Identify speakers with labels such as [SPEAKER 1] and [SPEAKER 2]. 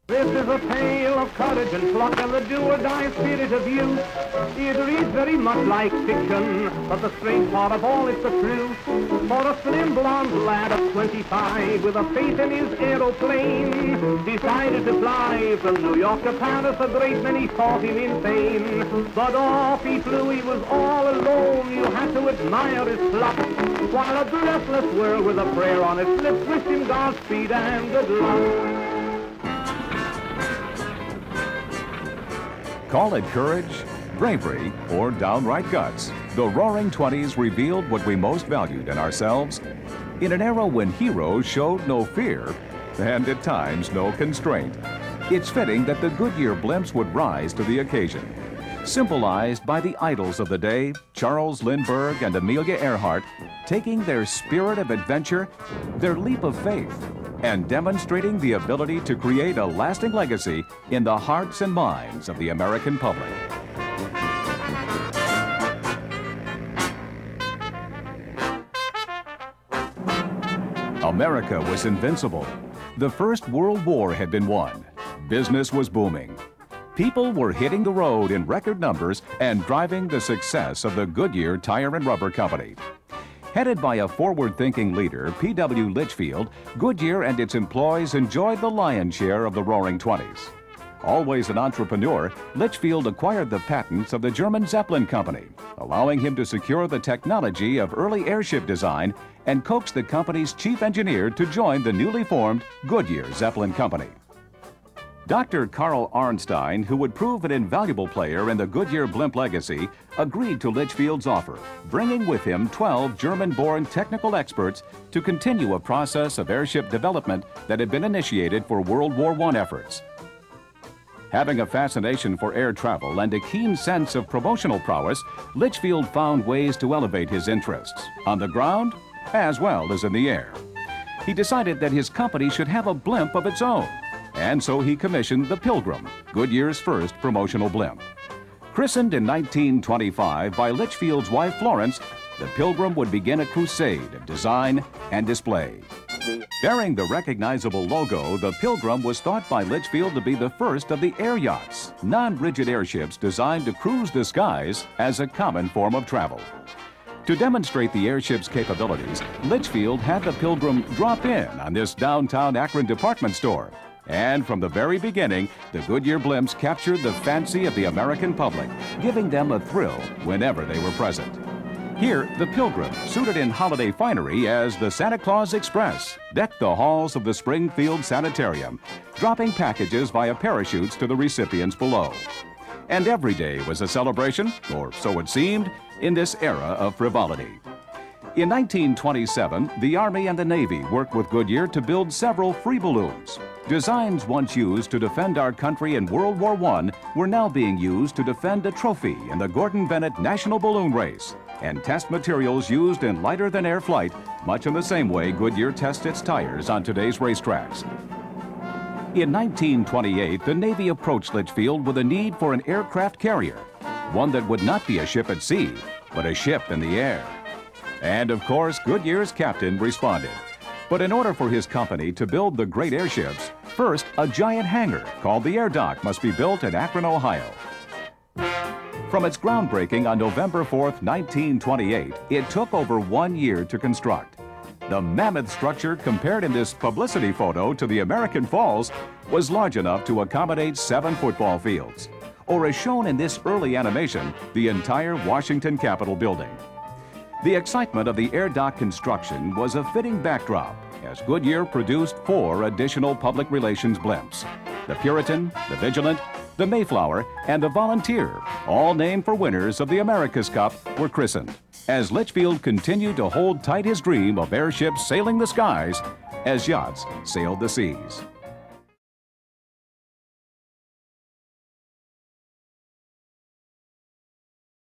[SPEAKER 1] This is a tale of courage and pluck and the do-or-die spirit of youth. It reads very much like fiction, but the strange part of all is the truth. For a slim blonde lad of 25 with a faith in his aeroplane decided to fly from New York to Paris. A great many thought him insane, but off he flew. He was all alone. You had to admire his pluck, while a breathless world with a prayer on its lips wished him Godspeed and good luck.
[SPEAKER 2] Call it courage, bravery, or downright guts. The Roaring Twenties revealed what we most valued in ourselves in an era when heroes showed no fear and at times no constraint. It's fitting that the Goodyear blimps would rise to the occasion. Symbolized by the idols of the day, Charles Lindbergh and Amelia Earhart, taking their spirit of adventure, their leap of faith, and demonstrating the ability to create a lasting legacy in the hearts and minds of the American public. America was invincible. The First World War had been won. Business was booming. People were hitting the road in record numbers and driving the success of the Goodyear Tire and Rubber Company. Headed by a forward-thinking leader, P.W. Litchfield, Goodyear and its employees enjoyed the lion's share of the Roaring Twenties. Always an entrepreneur, Litchfield acquired the patents of the German Zeppelin Company, allowing him to secure the technology of early airship design and coaxed the company's chief engineer to join the newly formed Goodyear Zeppelin Company. Dr. Carl Arnstein, who would prove an invaluable player in the Goodyear blimp legacy, agreed to Litchfield's offer, bringing with him 12 German-born technical experts to continue a process of airship development that had been initiated for World War I efforts. Having a fascination for air travel and a keen sense of promotional prowess, Litchfield found ways to elevate his interests, on the ground as well as in the air. He decided that his company should have a blimp of its own, and so he commissioned the Pilgrim, Goodyear's first promotional blimp. Christened in 1925 by Litchfield's wife Florence, the Pilgrim would begin a crusade of design and display. Bearing the recognizable logo, the Pilgrim was thought by Litchfield to be the first of the air yachts, non-rigid airships designed to cruise the skies as a common form of travel. To demonstrate the airship's capabilities, Litchfield had the Pilgrim drop in on this downtown Akron department store. And from the very beginning, the Goodyear blimps captured the fancy of the American public, giving them a thrill whenever they were present. Here, the Pilgrim, suited in holiday finery as the Santa Claus Express, decked the halls of the Springfield Sanitarium, dropping packages via parachutes to the recipients below. And every day was a celebration, or so it seemed, in this era of frivolity. In 1927, the Army and the Navy worked with Goodyear to build several free balloons. Designs once used to defend our country in World War I were now being used to defend a trophy in the Gordon Bennett National Balloon Race, and test materials used in lighter-than-air flight, much in the same way Goodyear tests its tires on today's racetracks. In 1928, the Navy approached Litchfield with a need for an aircraft carrier, one that would not be a ship at sea, but a ship in the air. And of course, Goodyear's captain responded. But in order for his company to build the great airships, first a giant hangar called the air dock must be built in Akron, Ohio. From its groundbreaking on November 4th, 1928, it took over 1 year to construct. The mammoth structure compared in this publicity photo to the American Falls was large enough to accommodate 7 football fields, or as shown in this early animation, the entire Washington Capitol building. The excitement of the air dock construction was a fitting backdrop as Goodyear produced 4 additional public relations blimps. The Puritan, the Vigilant, the Mayflower, and the Volunteer, all named for winners of the America's Cup, were christened, as Litchfield continued to hold tight his dream of airships sailing the skies as yachts sailed the seas.